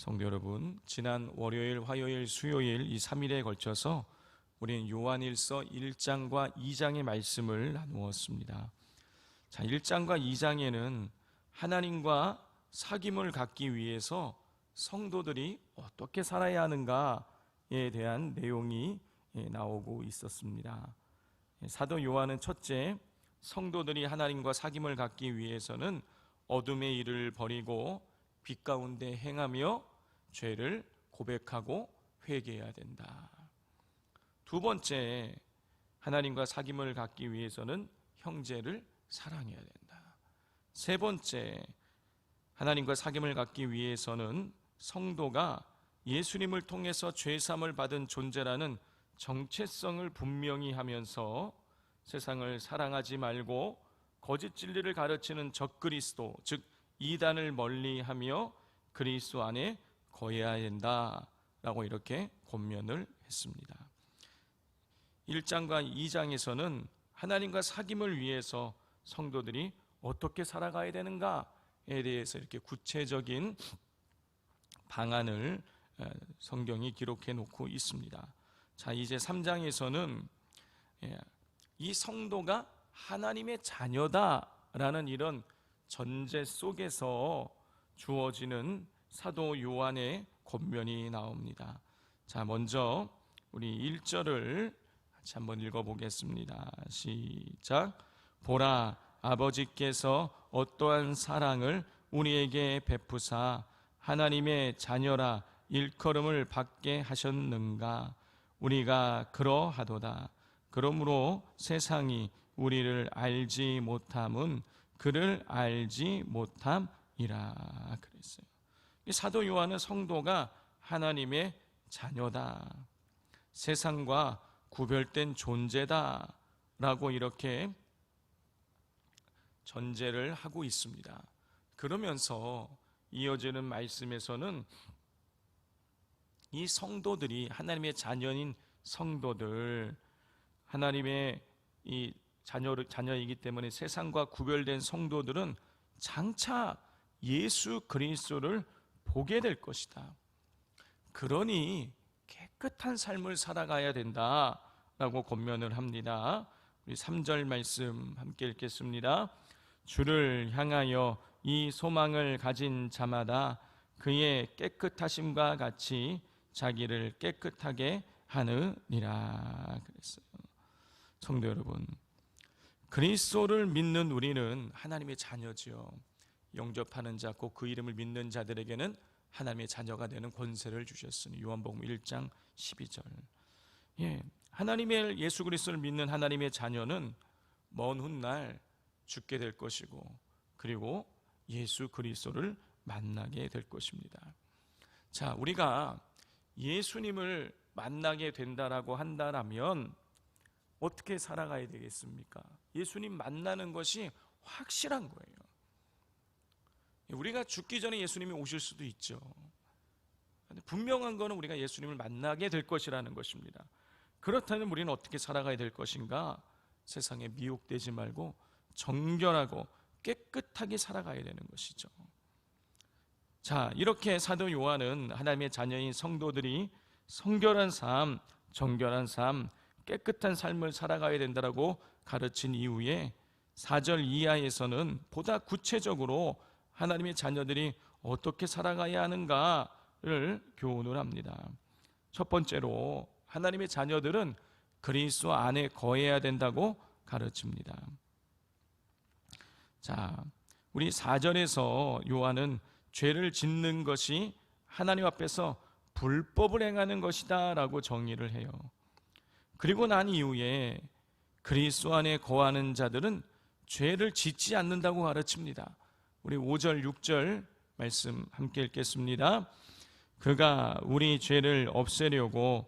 성도 여러분, 지난 월요일, 화요일, 수요일 이 3일에 걸쳐서 우리는 요한일서 1장과 2장의 말씀을 나누었습니다. 자, 1장과 2장에는 하나님과 사귐을 갖기 위해서 성도들이 어떻게 살아야 하는가에 대한 내용이 나오고 있었습니다. 사도 요한은 첫째, 성도들이 하나님과 사귐을 갖기 위해서는 어둠의 일을 버리고 빛 가운데 행하며 죄를 고백하고 회개해야 된다. 두 번째, 하나님과 사귐을 갖기 위해서는 형제를 사랑해야 된다. 세 번째, 하나님과 사귐을 갖기 위해서는 성도가 예수님을 통해서 죄사함을 받은 존재라는 정체성을 분명히 하면서 세상을 사랑하지 말고 거짓 진리를 가르치는 적그리스도, 즉 이단을 멀리하며 그리스도 안에 거해야 된다라고 이렇게 권면을 했습니다. 1장과 2장에서는 하나님과 사귐을 위해서 성도들이 어떻게 살아가야 되는가에 대해서 이렇게 구체적인 방안을 성경이 기록해 놓고 있습니다. 자, 이제 3장에서는 이 성도가 하나님의 자녀다라는 이런 전제 속에서 주어지는 사도 요한의 권면이 나옵니다. 자, 먼저 우리 1절을 같이 한번 읽어보겠습니다. 시작. 보라, 아버지께서 어떠한 사랑을 우리에게 베푸사 하나님의 자녀라 일컬음을 받게 하셨는가. 우리가 그러하도다. 그러므로 세상이 우리를 알지 못함은 그를 알지 못함이라 그랬어요. 사도 요한은 성도가 하나님의 자녀다, 세상과 구별된 존재다 라고 이렇게 전제를 하고 있습니다. 그러면서 이어지는 말씀에서는 이 성도들이 하나님의 자녀인 성도들, 하나님의 이 자녀이기 때문에 세상과 구별된 성도들은 장차 예수 그리스도를 보게 될 것이다. 그러니 깨끗한 삶을 살아가야 된다라고 권면을 합니다. 우리 3절 말씀 함께 읽겠습니다. 주를 향하여 이 소망을 가진 자마다 그의 깨끗하심과 같이 자기를 깨끗하게 하느니라 그랬어요. 성도 여러분, 그리스도를 믿는 우리는 하나님의 자녀지요. 영접하는 자, 곧 그 이름을 믿는 자들에게는 하나님의 자녀가 되는 권세를 주셨으니 요한복음 1장 12절. 하나님의 예수 그리스도를 믿는 하나님의 자녀는 먼 훗날 죽게 될 것이고, 그리고 예수 그리스도를 만나게 될 것입니다. 자, 우리가 예수님을 만나게 된다라고 한다면 어떻게 살아가야 되겠습니까? 예수님 만나는 것이 확실한 거예요. 우리가 죽기 전에 예수님이 오실 수도 있죠. 분명한 것은 우리가 예수님을 만나게 될 것이라는 것입니다. 그렇다면 우리는 어떻게 살아가야 될 것인가? 세상에 미혹되지 말고 정결하고 깨끗하게 살아가야 되는 것이죠. 자, 이렇게 사도 요한은 하나님의 자녀인 성도들이 성결한 삶, 정결한 삶, 깨끗한 삶을 살아가야 된다라고 가르친 이후에 4절 이하에서는 보다 구체적으로 하나님의 자녀들이 어떻게 살아가야 하는가를 교훈을 합니다. 첫 번째로 하나님의 자녀들은 그리스도 안에 거해야 된다고 가르칩니다. 자, 우리 4절에서 요한은 죄를 짓는 것이 하나님 앞에서 불법을 행하는 것이다 라고 정의를 해요. 그리고 난 이후에 그리스도 안에 거하는 자들은 죄를 짓지 않는다고 가르칩니다. 우리 5절 6절 말씀 함께 읽겠습니다. 그가 우리 죄를 없애려고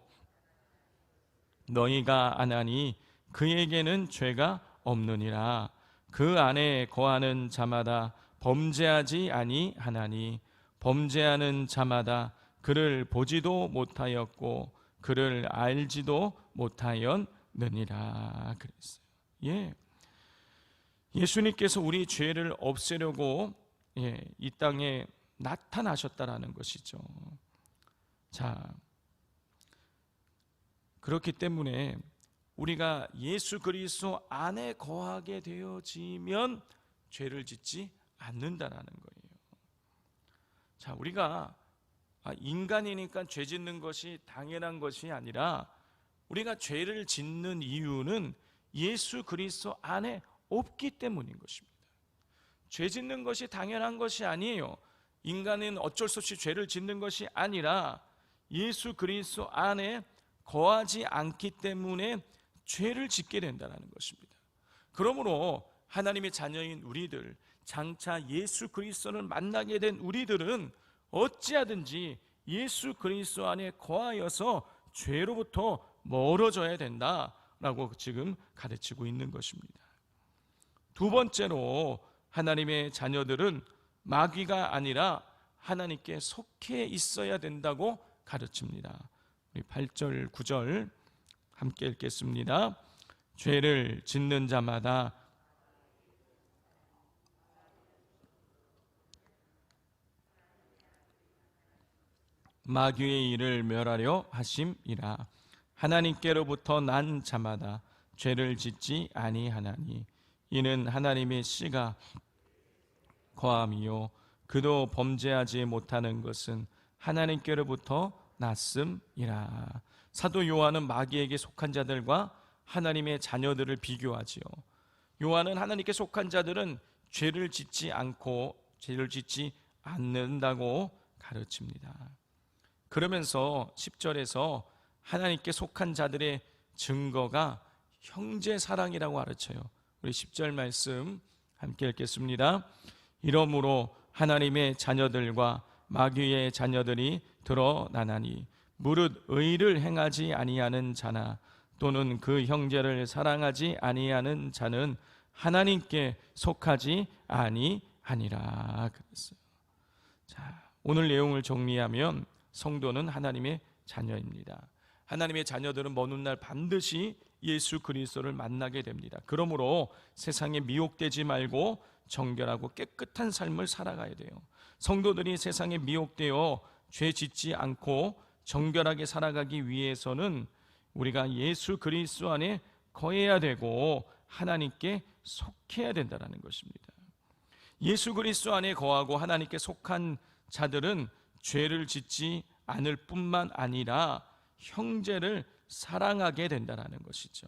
너희가 아나니 그에게는 죄가 없느니라. 그 안에 거하는 자마다 범죄하지 아니하나니 범죄하는 자마다 그를 보지도 못하였고 그를 알지도 못하였느니라 그랬어요. 예수님께서 우리 죄를 없애려고 이 땅에 나타나셨다라는 것이죠. 자, 그렇기 때문에 우리가 예수 그리스도 안에 거하게 되어지면 죄를 짓지 않는다라는 거예요. 자, 우리가 인간이니까 죄 짓는 것이 당연한 것이 아니라 우리가 죄를 짓는 이유는 예수 그리스도 안에 없기 때문인 것입니다. 죄 짓는 것이 당연한 것이 아니에요. 인간은 어쩔 수 없이 죄를 짓는 것이 아니라 예수 그리스도 안에 거하지 않기 때문에 죄를 짓게 된다는 것입니다. 그러므로 하나님의 자녀인 우리들, 장차 예수 그리스도를 만나게 된 우리들은 어찌하든지 예수 그리스도 안에 거하여서 죄로부터 멀어져야 된다라고 지금 가르치고 있는 것입니다. 두 번째로 하나님의 자녀들은 마귀가 아니라 하나님께 속해 있어야 된다고 가르칩니다. 우리 8절 9절 함께 읽겠습니다. 죄를 짓는 자마다 마귀의 일을 멸하려 하심이라. 하나님께로부터 난 자마다 죄를 짓지 아니하나니 이는 하나님의 씨가 거함이요 그도 범죄하지 못하는 것은 하나님께로부터 났음이라. 사도 요한은 마귀에게 속한 자들과 하나님의 자녀들을 비교하지요. 요한은 하나님께 속한 자들은 죄를 짓지 않는다고 가르칩니다. 그러면서 10절에서 하나님께 속한 자들의 증거가 형제 사랑이라고 가르쳐요. 우리 10절 말씀 함께 읽겠습니다. 이러므로 하나님의 자녀들과 마귀의 자녀들이 드러나나니 무릇 의를 행하지 아니하는 자나 또는 그 형제를 사랑하지 아니하는 자는 하나님께 속하지 아니하니라 그랬어요. 자, 오늘 내용을 정리하면 성도는 하나님의 자녀입니다. 하나님의 자녀들은 먼 훗날 반드시 예수 그리스도를 만나게 됩니다. 그러므로 세상에 미혹되지 말고 정결하고 깨끗한 삶을 살아가야 돼요. 성도들이 세상에 미혹되어 죄 짓지 않고 정결하게 살아가기 위해서는 우리가 예수 그리스도 안에 거해야 되고 하나님께 속해야 된다는 것입니다. 예수 그리스도 안에 거하고 하나님께 속한 자들은 죄를 짓지 않을 뿐만 아니라 형제를 사랑하게 된다는 것이죠.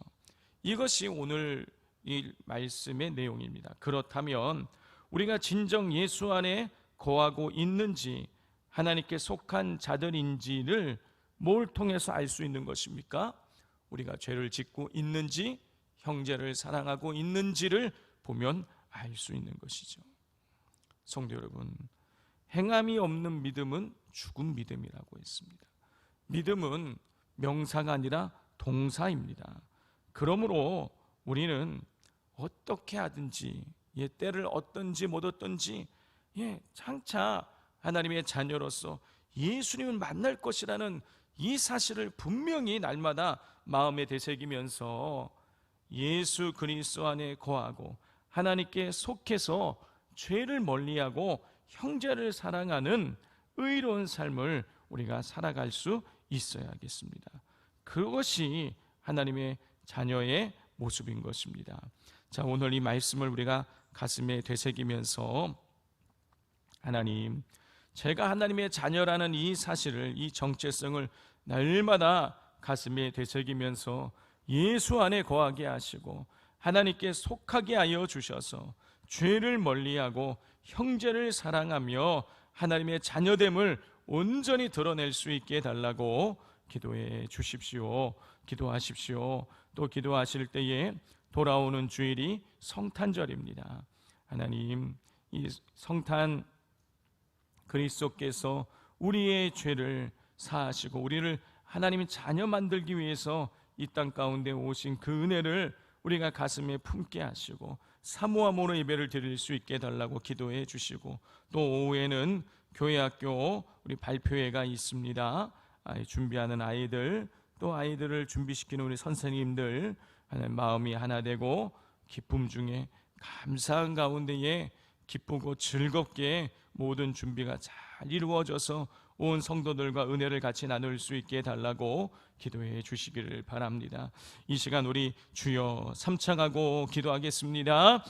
이것이 오늘 이 말씀의 내용입니다. 그렇다면 우리가 진정 예수 안에 거하고 있는지 하나님께 속한 자들인지를 뭘 통해서 알 수 있는 것입니까? 우리가 죄를 짓고 있는지 형제를 사랑하고 있는지를 보면 알 수 있는 것이죠. 성도 여러분, 행함이 없는 믿음은 죽은 믿음이라고 했습니다. 믿음은 명사가 아니라 동사입니다. 그러므로 우리는 어떻게 하든지 때를 얻든지 못 얻든지 장차 하나님의 자녀로서 예수님을 만날 것이라는 이 사실을 분명히 날마다 마음에 되새기면서 예수 그리스도 안에 거하고 하나님께 속해서 죄를 멀리하고 형제를 사랑하는 의로운 삶을 우리가 살아갈 수 있어야겠습니다. 그것이 하나님의 자녀의 모습인 것입니다. 자, 오늘 이 말씀을 우리가 가슴에 되새기면서 하나님, 제가 하나님의 자녀라는 이 사실을, 이 정체성을 날마다 가슴에 되새기면서 예수 안에 거하게 하시고 하나님께 속하게 하여 주셔서 죄를 멀리하고 형제를 사랑하며 하나님의 자녀됨을 온전히 드러낼 수 있게 해달라고 기도해 주십시오. 기도하십시오. 또 기도하실 때에 돌아오는 주일이 성탄절입니다. 하나님, 이 성탄 그리스도께서 우리의 죄를 사하시고 우리를 하나님의 자녀 만들기 위해서 이 땅 가운데 오신 그 은혜를 우리가 가슴에 품게 하시고 사모함으로 예배를 드릴 수 있게 해달라고 기도해 주시고, 또 오후에는 교회학교 우리 발표회가 있습니다. 준비하는 아이들, 또 아이들을 준비시키는 우리 선생님들, 마음이 하나 되고 기쁨 중에 감사한 가운데에 기쁘고 즐겁게 모든 준비가 잘 이루어져서 온 성도들과 은혜를 같이 나눌 수 있게 해달라고 기도해 주시기를 바랍니다. 이 시간 우리 주여 삼창하고 기도하겠습니다.